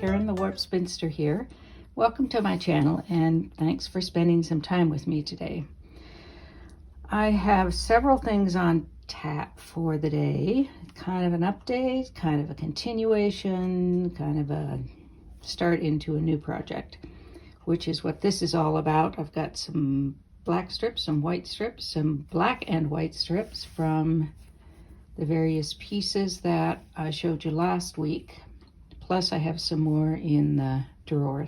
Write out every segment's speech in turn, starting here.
Karen the Warp Spinster here. Welcome to my channel and thanks for spending some time with me today. I have several things on tap for the day. Kind of an update, kind of a continuation, kind of a start into a new project, which is what this is all about. I've got some black strips, some white strips, some black and white strips from the various pieces that I showed you last week. Plus I have some more in the drawer,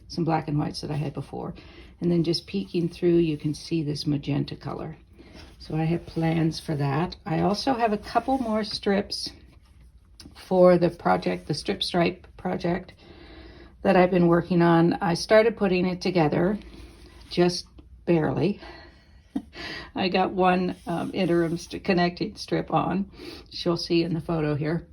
some black and whites that I had before. And then just peeking through, you can see this magenta color. So I have plans for that. I also have a couple more strips for the project, the Strip Stripe project that I've been working on. I started putting it together, just barely. I got one interim connecting strip on, you'll see in the photo here.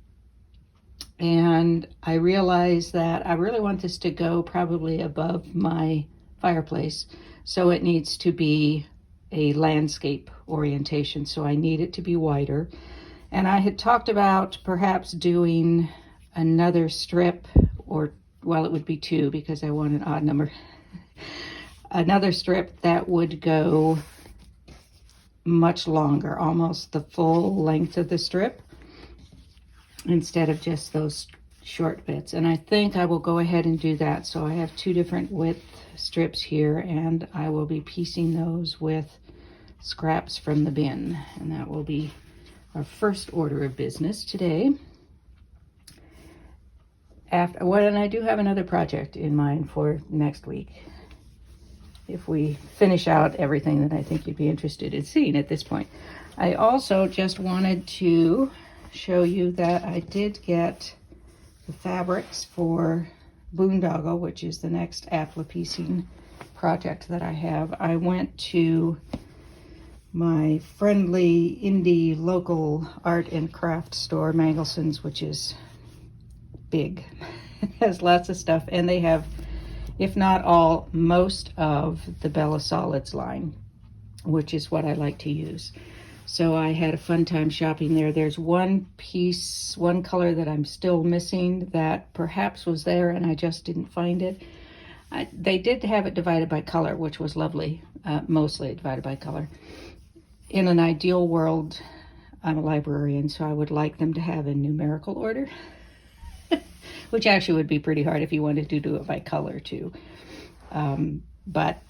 And I realized that I really want this to go probably above my fireplace. So it needs to be a landscape orientation. So I need it to be wider. And I had talked about perhaps doing another strip, or, well, it would be two because I want an odd number. Another strip that would go much longer, almost the full length of the strip, instead of just those short bits. And I think I will go ahead and do that. So I have two different width strips here, and I will be piecing those with scraps from the bin. And that will be our first order of business today. And I do have another project in mind for next week, if we finish out everything that I think you'd be interested in seeing at this point. I also just wanted to show you that I did get the fabrics for Boondoggle, which is the next apple piecing project that I have. I went to my friendly indie local art and craft store, Mangelson's, which is big. It has lots of stuff, and they have, if not all, most of the Bella Solids line, which is what I like to use. So I had a fun time shopping there. There's one piece, one color that I'm still missing that perhaps was there and I just didn't find it. They did have it divided by color, which was lovely, mostly divided by color. In an ideal world, I'm a librarian, so I would like them to have in numerical order, which actually would be pretty hard if you wanted to do it by color too. But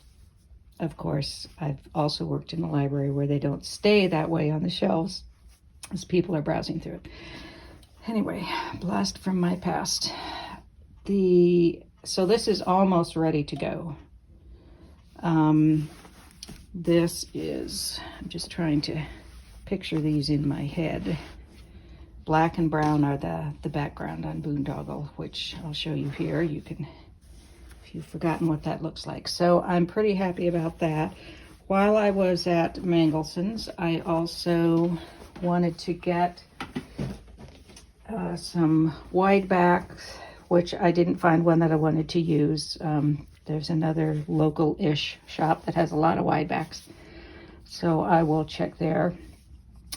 of course, I've also worked in a library where they don't stay that way on the shelves as people are browsing through it. Anyway, blast from my past. So this is almost ready to go. This is, I'm just trying to picture these in my head. Black and brown are the background on Boondoggle, which I'll show you here. You can, if you've forgotten what that looks like. So I'm pretty happy about that. While I was at Mangelson's, I also wanted to get some wide backs, which I didn't find one that I wanted to use. There's another local-ish shop that has a lot of wide backs, so I will check there.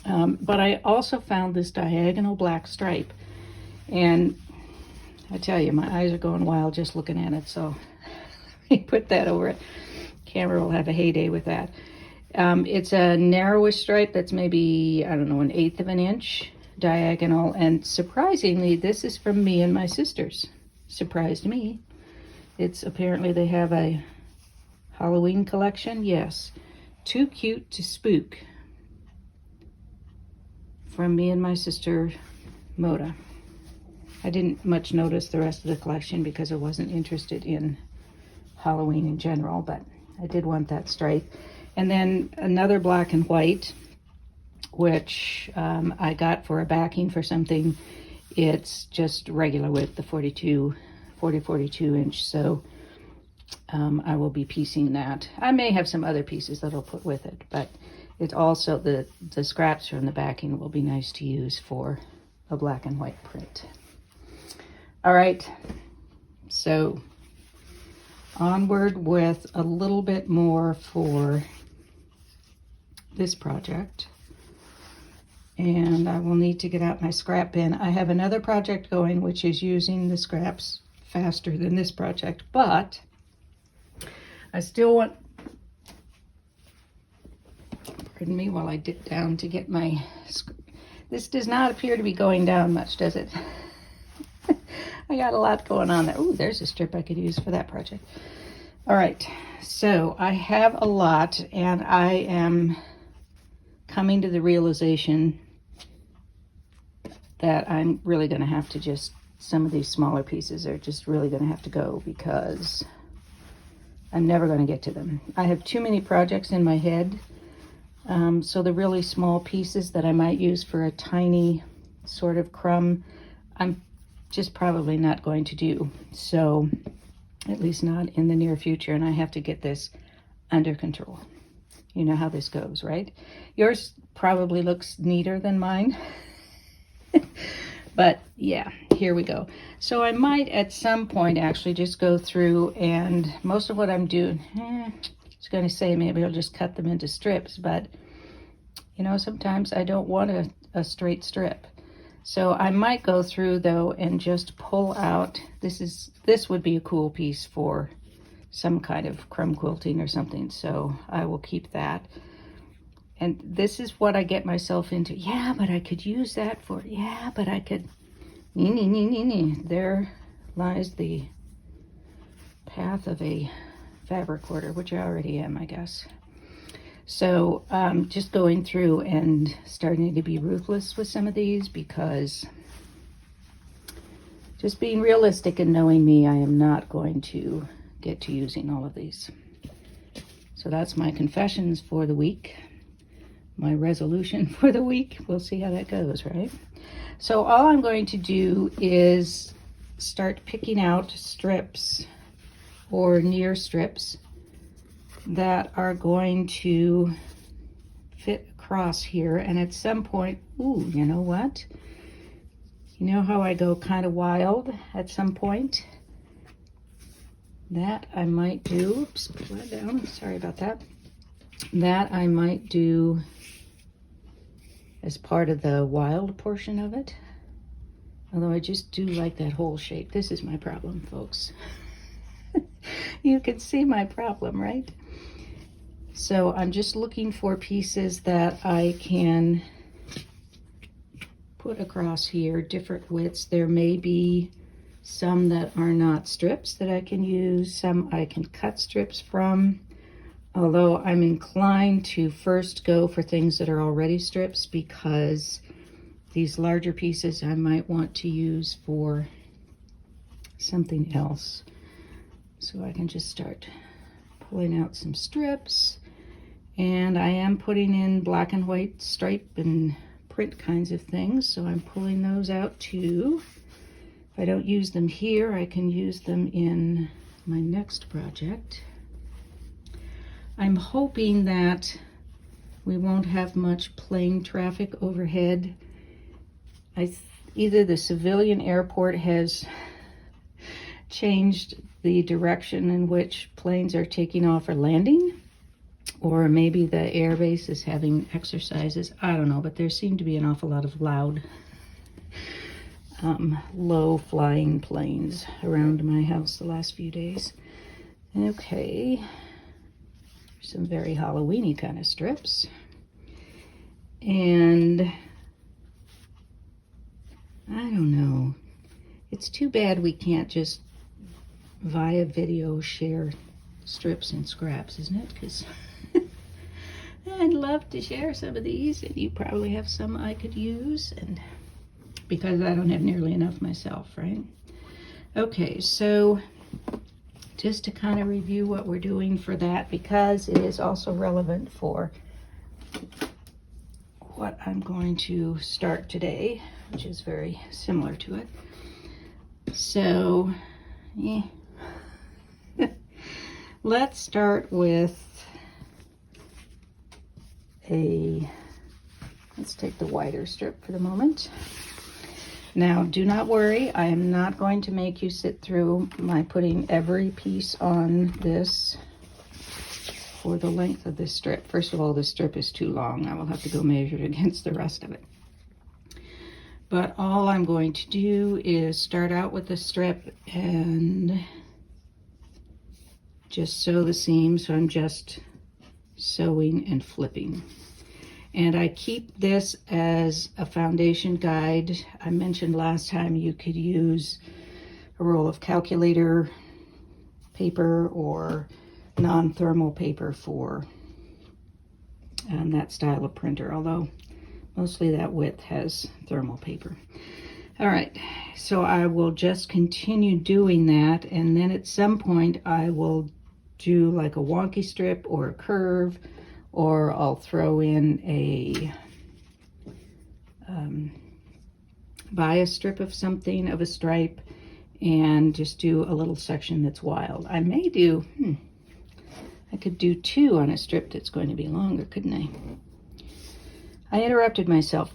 But I also found this diagonal black stripe, and I tell you, my eyes are going wild just looking at it, so let me put that over it. Camera will have a heyday with that. It's a narrowish stripe that's maybe, I don't know, 1/8 of an inch diagonal, and surprisingly, this is from me and my sisters. Surprised me. It's apparently they have a Halloween collection. Yes, Too Cute to Spook, from me and my sister Moda. I didn't much notice the rest of the collection because I wasn't interested in Halloween in general, but I did want that stripe. And then another black and white, which I got for a backing for something. It's just regular width, the 42 inch. So I will be piecing that. I may have some other pieces that I'll put with it, but it's also the scraps from the backing will be nice to use for a black and white print. All right, so onward with a little bit more for this project. And I will need to get out my scrap bin. I have another project going, which is using the scraps faster than this project, but I still want, pardon me while I dip down to get my, this does not appear to be going down much, does it? I got a lot going on there. Oh, there's a strip I could use for that project. All right, so I have a lot, and I am coming to the realization that I'm really going to have to just, some of these smaller pieces are just really going to have to go because I'm never going to get to them. I have too many projects in my head, so the really small pieces that I might use for a tiny sort of crumb, I'm just probably not going to do. So, at least not in the near future, and I have to get this under control. You know how this goes, right? Yours probably looks neater than mine. But yeah, here we go. So I might at some point actually just go through, and most of what I'm doing, I was going to say maybe I'll just cut them into strips, but you know, sometimes I don't want a straight strip. So I might go through though and just pull out, this would be a cool piece for some kind of crumb quilting or something, so I will keep that. And this is what I get myself into. Yeah, but I could use that for, yeah, but I could, there lies the path of a fabric hoarder, which I already am, I guess. So just going through and starting to be ruthless with some of these, because just being realistic and knowing me, I am not going to get to using all of these. So that's my confessions for the week. My resolution for the week. We'll see how that goes, right? So all I'm going to do is start picking out strips or near strips that are going to fit across here. And at some point, ooh, you know what? You know how I go kind of wild at some point? That I might do, oops, put that down, sorry about that. That I might do as part of the wild portion of it. Although I just do like that whole shape. This is my problem, folks. You can see my problem, right? So I'm just looking for pieces that I can put across here, different widths. There may be some that are not strips that I can use, some I can cut strips from. Although I'm inclined to first go for things that are already strips, because these larger pieces I might want to use for something else. So I can just start pulling out some strips, and I am putting in black and white stripe and print kinds of things, so I'm pulling those out too. If I don't use them here, I can use them in my next project. I'm hoping that we won't have much plane traffic overhead. Either the civilian airport has changed the direction in which planes are taking off or landing, or maybe the air base is having exercises. I don't know, but there seem to be an awful lot of loud, low flying planes around my house the last few days. Okay. Some very Halloween-y kind of strips. And I don't know. It's too bad we can't just via video share strips and scraps, isn't it? Because I'd love to share some of these, and you probably have some I could use, and because I don't have nearly enough myself, right? Okay, so just to kind of review what we're doing for that, because it is also relevant for what I'm going to start today, which is very similar to it. So, yeah. Let's start with let's take the wider strip for the moment. Now, do not worry, I am not going to make you sit through my putting every piece on this for the length of this strip. First of all, this strip is too long. I will have to go measure it against the rest of it. But all I'm going to do is start out with the strip and just sew the seam. So I'm just sewing and flipping. And I keep this as a foundation guide. I mentioned last time you could use a roll of calculator paper or non-thermal paper for that style of printer, although mostly that width has thermal paper. All right, so I will just continue doing that, and then at some point I will do like a wonky strip or a curve, or I'll throw in a bias strip of something, of a stripe, and just do a little section that's wild. I may do, I could do 2 on a strip that's going to be longer, couldn't I? I interrupted myself.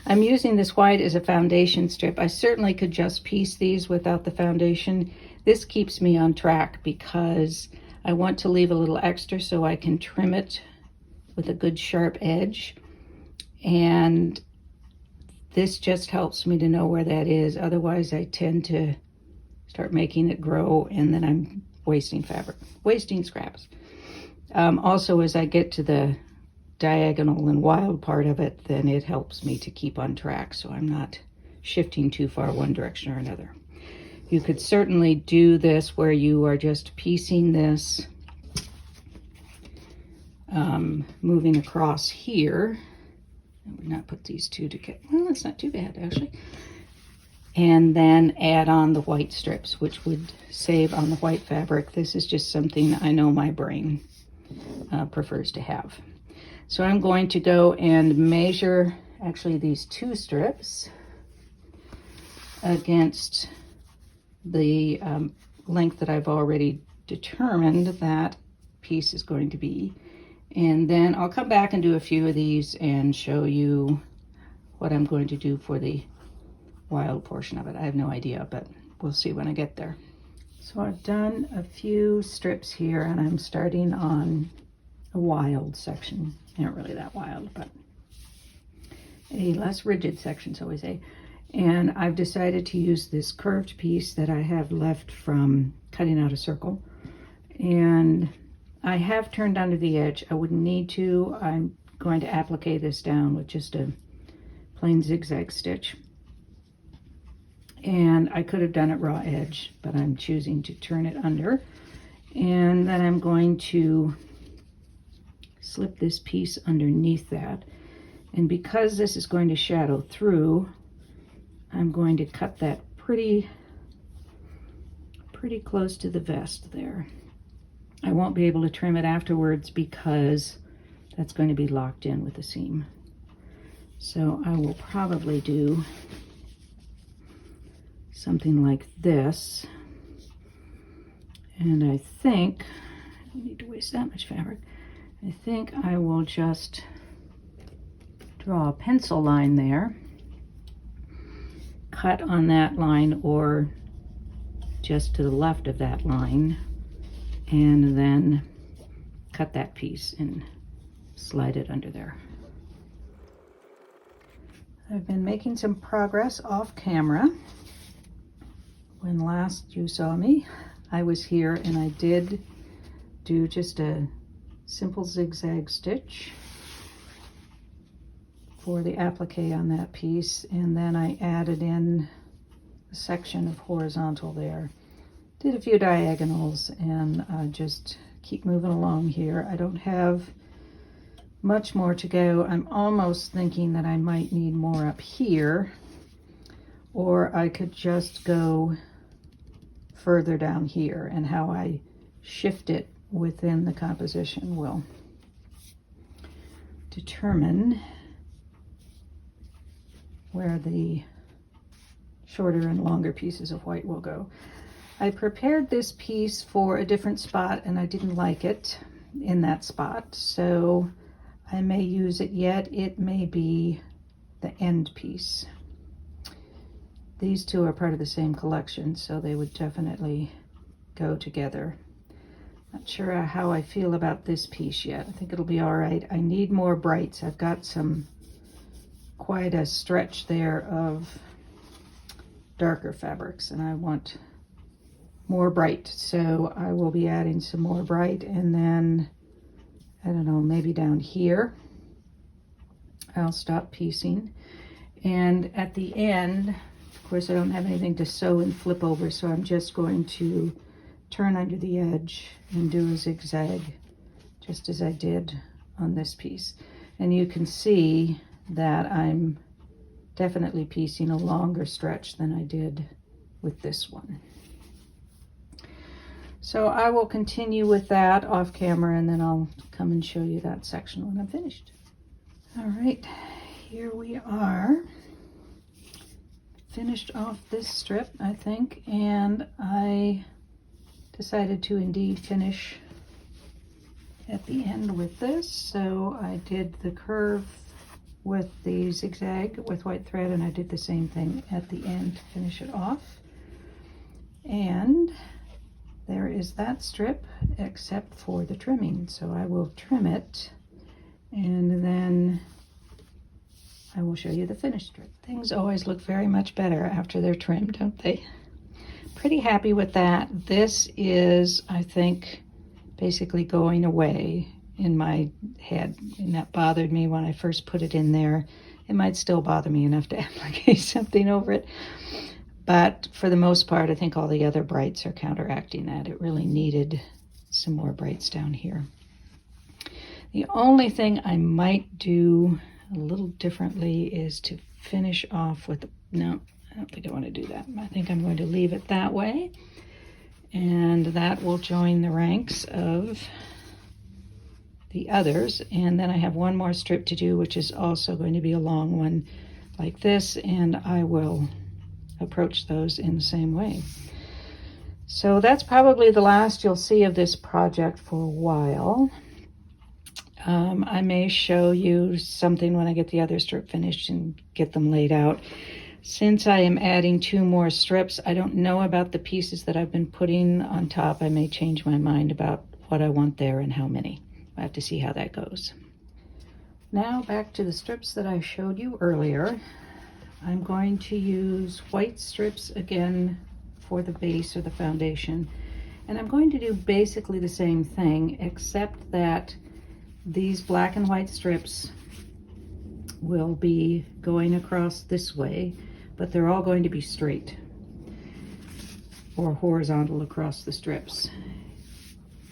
I'm using this white as a foundation strip. I certainly could just piece these without the foundation. This keeps me on track because I want to leave a little extra so I can trim it with a good sharp edge. And this just helps me to know where that is. Otherwise, I tend to start making it grow, and then I'm wasting fabric, wasting scraps. Also, as I get to the diagonal and wild part of it, then it helps me to keep on track so I'm not shifting too far one direction or another. You could certainly do this where you are just piecing this, moving across here. I would not put these two together. Well, that's not too bad, actually. And then add on the white strips, which would save on the white fabric. This is just something I know my brain prefers to have. So I'm going to go and measure actually these 2 strips against the length that I've already determined that piece is going to be. And then I'll come back and do a few of these and show you what I'm going to do for the wild portion of it. I have no idea, but we'll see when I get there. So I've done a few strips here, and I'm starting on a wild section. Not really that wild, but a less rigid section, so we say. And I've decided to use this curved piece that I have left from cutting out a circle. And I have turned under the edge. I wouldn't need to. I'm going to applique this down with just a plain zigzag stitch. And I could have done it raw edge, but I'm choosing to turn it under. And then I'm going to slip this piece underneath that. And because this is going to shadow through, I'm going to cut that pretty close to the vest there. I won't be able to trim it afterwards because that's going to be locked in with the seam. So I will probably do something like this. And I think, I don't need to waste that much fabric. I think I will just draw a pencil line there, cut on that line or just to the left of that line, and then cut that piece and slide it under there. I've been making some progress off camera. When last you saw me, I was here and I did do just a simple zigzag stitch for the applique on that piece, and then I added in a section of horizontal there. Did a few diagonals, and just keep moving along here. I don't have much more to go. I'm almost thinking that I might need more up here, or I could just go further down here, and how I shift it within the composition will determine where the shorter and longer pieces of white will go. I prepared this piece for a different spot and I didn't like it in that spot, so I may use it yet. It may be the end piece. These two are part of the same collection, so they would definitely go together. Not sure how I feel about this piece yet. I think it'll be all right. I need more brights. I've got some quite a stretch there of darker fabrics, and I want more bright, so I will be adding some more bright, and then I don't know, maybe down here I'll stop piecing. And at the end, of course, I don't have anything to sew and flip over, so I'm just going to turn under the edge and do a zigzag, just as I did on this piece. And you can see that I'm definitely piecing a longer stretch than I did with this one. So I will continue with that off camera, and then I'll come and show you that section when I'm finished. All right, here we are. Finished off this strip, I think, and I decided to indeed finish at the end with this. So I did the curve with the zigzag with white thread, and I did the same thing at the end to finish it off. And there is that strip, except for the trimming. So I will trim it, and then I will show you the finished strip. Things always look very much better after they're trimmed, don't they? Pretty happy with that. This is, I think, basically going away in my head, and that bothered me when I first put it in there. It might still bother me enough to applicate something over it, but for the most part, I think all the other brights are counteracting that. It really needed some more brights down here. The only thing I might do a little differently is to finish off with, no, I don't think I want to do that. I think I'm going to leave it that way, and that will join the ranks of the others. And then I have one more strip to do, which is also going to be a long one like this, and I will approach those in the same way. So that's probably the last you'll see of this project for a while. I may show you something when I get the other strip finished and get them laid out. Since I am adding 2 more strips, I don't know about the pieces that I've been putting on top. I may change my mind about what I want there and how many. I have to see how that goes. Now back to the strips that I showed you earlier. I'm going to use white strips again for the base or the foundation. And I'm going to do basically the same thing, except that these black and white strips will be going across this way, but they're all going to be straight or horizontal across the strips,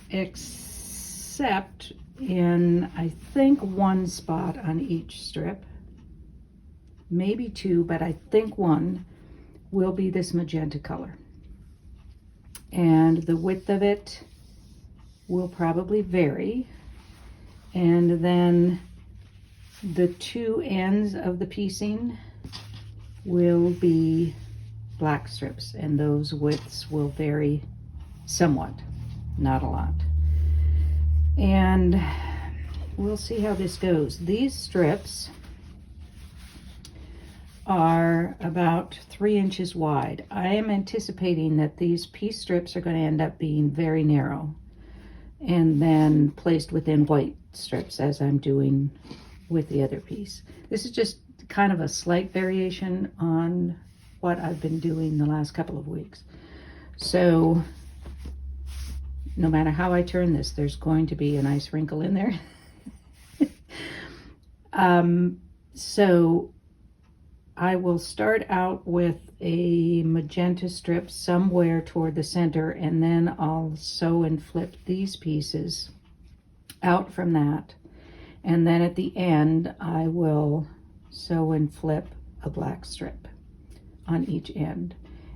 except in, I think, 1 spot on each strip, maybe 2, but I think 1 will be this magenta color. And the width of it will probably vary. And then the 2 ends of the piecing will be black strips, and those widths will vary somewhat, not a lot. And we'll see how this goes. These strips are about 3 inches wide. I am anticipating that these piece strips are going to end up being very narrow and then placed within white strips, as I'm doing with the other piece. This is just kind of a slight variation on what I've been doing the last couple of weeks. So no matter how I turn this, there's going to be a nice wrinkle in there. So I will start out with a magenta strip somewhere toward the center, and then I'll sew and flip these pieces out from that. And then at the end, I will sew and flip a black strip on each end.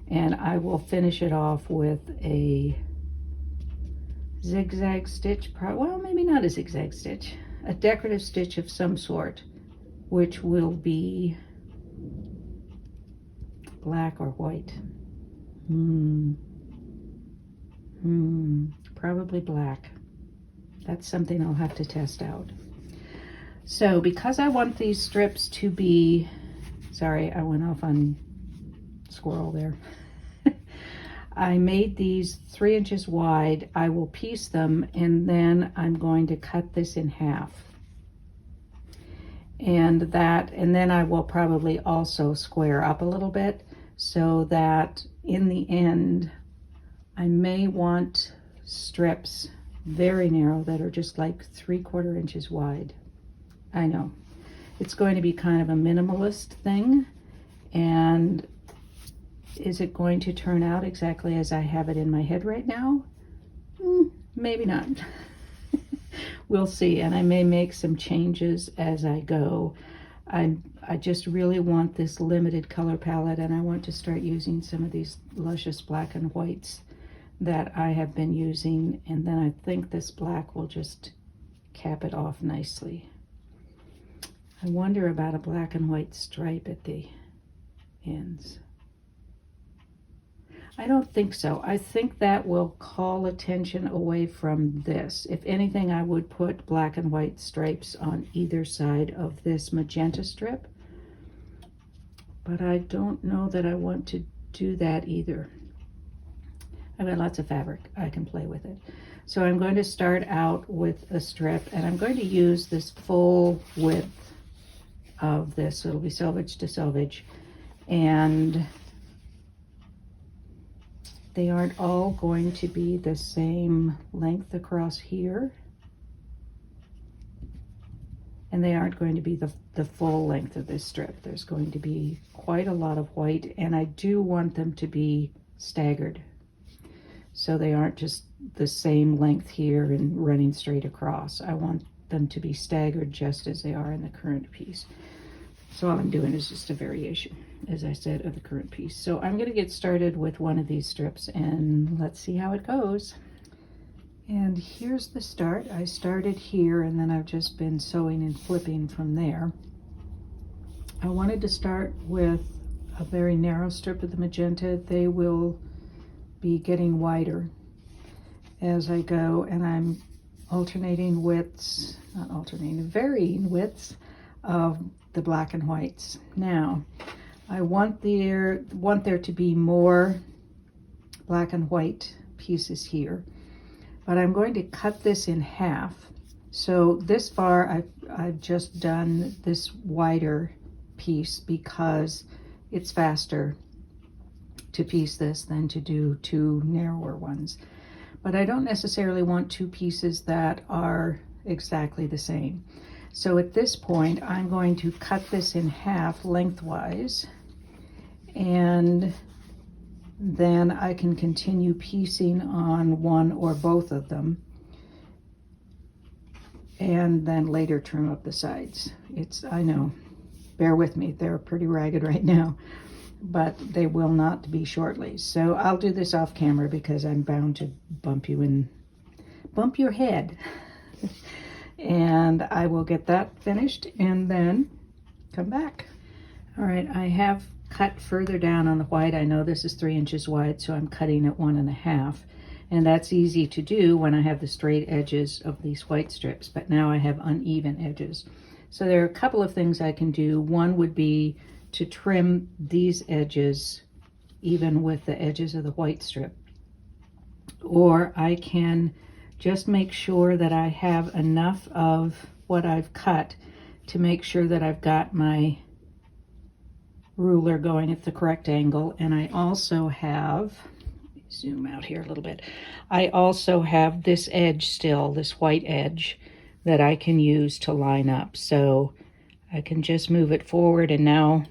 And I will finish it off with a zigzag stitch, well, maybe not a zigzag stitch, a decorative stitch of some sort, which will be black or white. Probably black. That's something I'll have to test out. So because I want these strips to be, sorry, I went off on squirrel there. I made these 3 inches wide. I will piece them, and then I'm going to cut this in half. and then I will probably also square up a little bit so that in the end I may want strips very narrow that are just like 3/4 inches wide. I know it's going to be kind of a minimalist thing, and is it going to turn out exactly as I have it in my head right now? Maybe not. We'll see, and I may make some changes as I go. I just really want this limited color palette, and I want to start using some of these luscious black and whites that I have been using, and then I think this black will just cap it off nicely. I wonder about a black and white stripe at the ends. I don't think so. I think that will call attention away from this. If anything, I would put black and white stripes on either side of this magenta strip, but I don't know that I want to do that either. I've got lots of fabric. I can play with it. So I'm going to start out with a strip, and I'm going to use this full width of this. It'll be selvage to selvage, and they aren't all going to be the same length across here, and they aren't going to be the full length of this strip. There's going to be quite a lot of white, and I do want them to be staggered, so they aren't just the same length here and running straight across. I want them to be staggered just as they are in the current piece. So all I'm doing is just a variation, as I said, of the current piece. So I'm going to get started with one of these strips, and let's see how it goes. And here's the start. I started here, and then I've just been sewing and flipping from there. I wanted to start with a very narrow strip of the magenta. They will be getting wider as I go, and I'm alternating widths, not alternating, varying widths of the black and whites. Now, I want there to be more black and white pieces here, but I'm going to cut this in half. So this far I've just done this wider piece because it's faster to piece this than to do two narrower ones. But I don't necessarily want two pieces that are exactly the same. So at this point, I'm going to cut this in half lengthwise, and then I can continue piecing on one or both of them, and then later trim up the sides. I know, bear with me, they're pretty ragged right now, but they will not be shortly. So I'll do this off camera because I'm bound to bump your head. And I will get that finished and then come back. All right, I have cut further down on the white. I know this is 3 inches wide, so I'm cutting at 1.5. And that's easy to do when I have the straight edges of these white strips, but now I have uneven edges. So there are a couple of things I can do. One would be to trim these edges even with the edges of the white strip. Or I can just make sure that I have enough of what I've cut to make sure that I've got my ruler going at the correct angle. And I also have, zoom out here a little bit, I also have this edge still, this white edge, that I can use to line up. So I can just move it forward, and now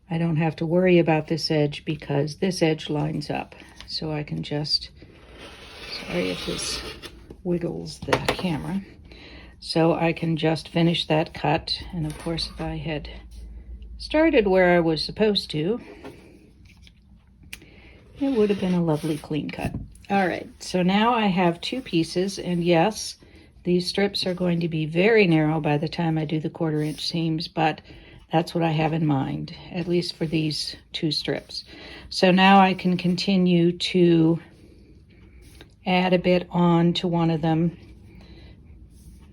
I don't have to worry about this edge because this edge lines up. So I can just, sorry if this wiggles the camera. So I can just finish that cut. And of course, if I had started where I was supposed to, it would have been a lovely clean cut. All right, so now I have two pieces, and yes, these strips are going to be very narrow by the time I do the 1/4 inch seams, but that's what I have in mind, at least for these two strips. So now I can continue to add a bit on to one of them.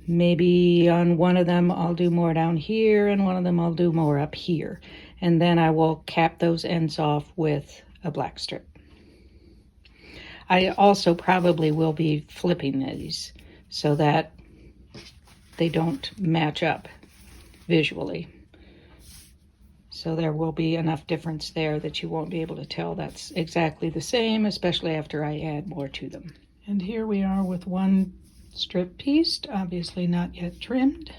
Maybe on one of them I'll do more down here, and one of them I'll do more up here. And then I will cap those ends off with a black strip. I also probably will be flipping these so that they don't match up. visually. So there will be enough difference there that you won't be able to tell that's exactly the same, especially after I add more to them. And here we are with one strip piece, obviously not yet trimmed.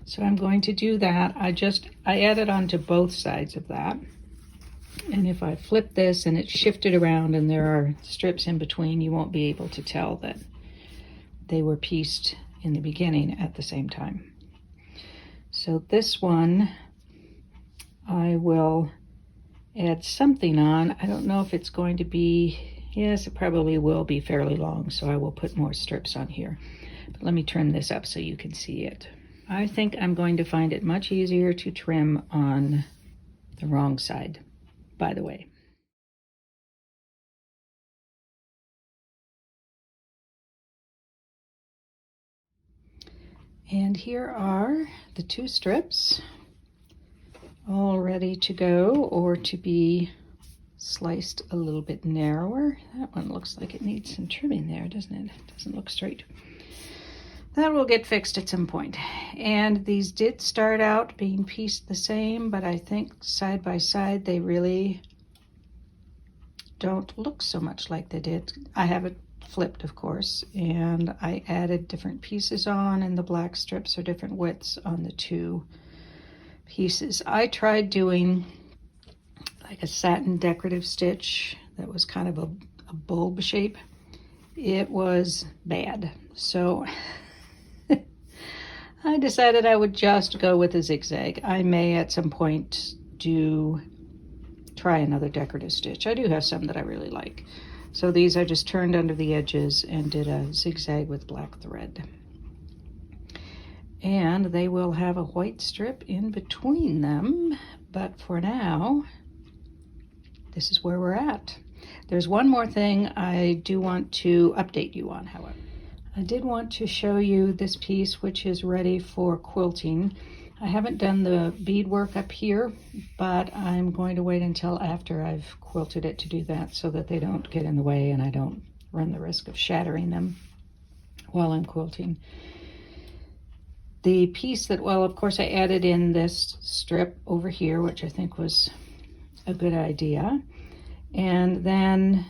So I'm going to do that. I added onto both sides of that. And if I flip this and it's shifted around and there are strips in between, you won't be able to tell that they were pieced in the beginning at the same time. So this one, I will add something on. I don't know if it's going to be, yes, it probably will be fairly long, so I will put more strips on here. But let me trim this up so you can see it. I think I'm going to find it much easier to trim on the wrong side, by the way. And here are the two strips, all ready to go or to be sliced a little bit narrower. That one looks like it needs some trimming there, doesn't it? It doesn't look straight. That will get fixed at some point. And these did start out being pieced the same, but I think side by side they really don't look so much like they did. I have it flipped, of course, and I added different pieces on, and the black strips are different widths on the two pieces. I tried doing like a satin decorative stitch that was kind of a bulb shape. It was bad, so I decided I would just go with a zigzag. I may at some point try another decorative stitch. I do have some that I really like. So these I just turned under the edges and did a zigzag with black thread. And they will have a white strip in between them, but for now, this is where we're at. There's one more thing I do want to update you on, however. I did want to show you this piece, which is ready for quilting. I haven't done the beadwork up here, but I'm going to wait until after I've quilted it to do that so that they don't get in the way and I don't run the risk of shattering them while I'm quilting. The piece that, well, of course I added in this strip over here, which I think was a good idea. And then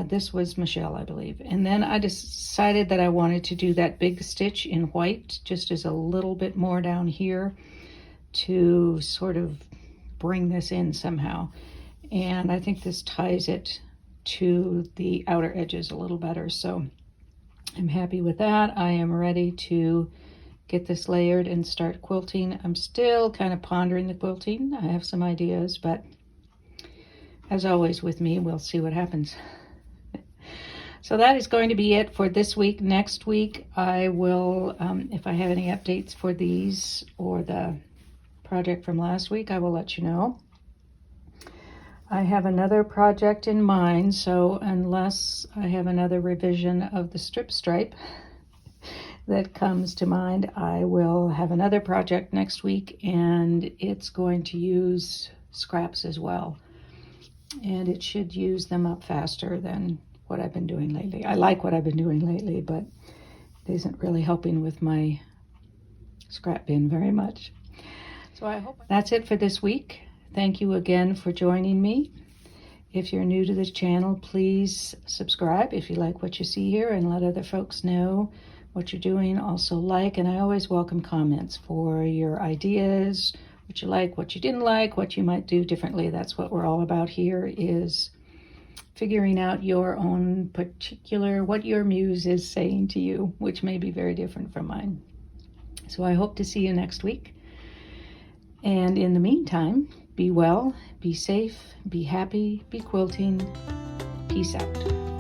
this was Michelle, I believe. And then I decided that I wanted to do that big stitch in white, just as a little bit more down here to sort of bring this in somehow. And I think this ties it to the outer edges a little better. So I'm happy with that. I am ready to get this layered and start quilting. I'm still kind of pondering the quilting. I have some ideas, but as always with me, we'll see what happens. So that is going to be it for this week. Next week, I will, if I have any updates for these or the project from last week, I will let you know. I have another project in mind, so unless I have another revision of the strip stripe that comes to mind, I will have another project next week, and it's going to use scraps as well. And it should use them up faster than what I've been doing lately. I like what I've been doing lately, but it isn't really helping with my scrap bin very much. So I hope that's it for this week. Thank you again for joining me. If you're new to this channel, please subscribe if you like what you see here, and let other folks know what you're doing. Also like, and I always welcome comments for your ideas, what you like, what you didn't like, what you might do differently. That's what we're all about here, is figuring out your own particular, what your muse is saying to you, which may be very different from mine. So I hope to see you next week. And in the meantime, be well, be safe, be happy, be quilting. Peace out.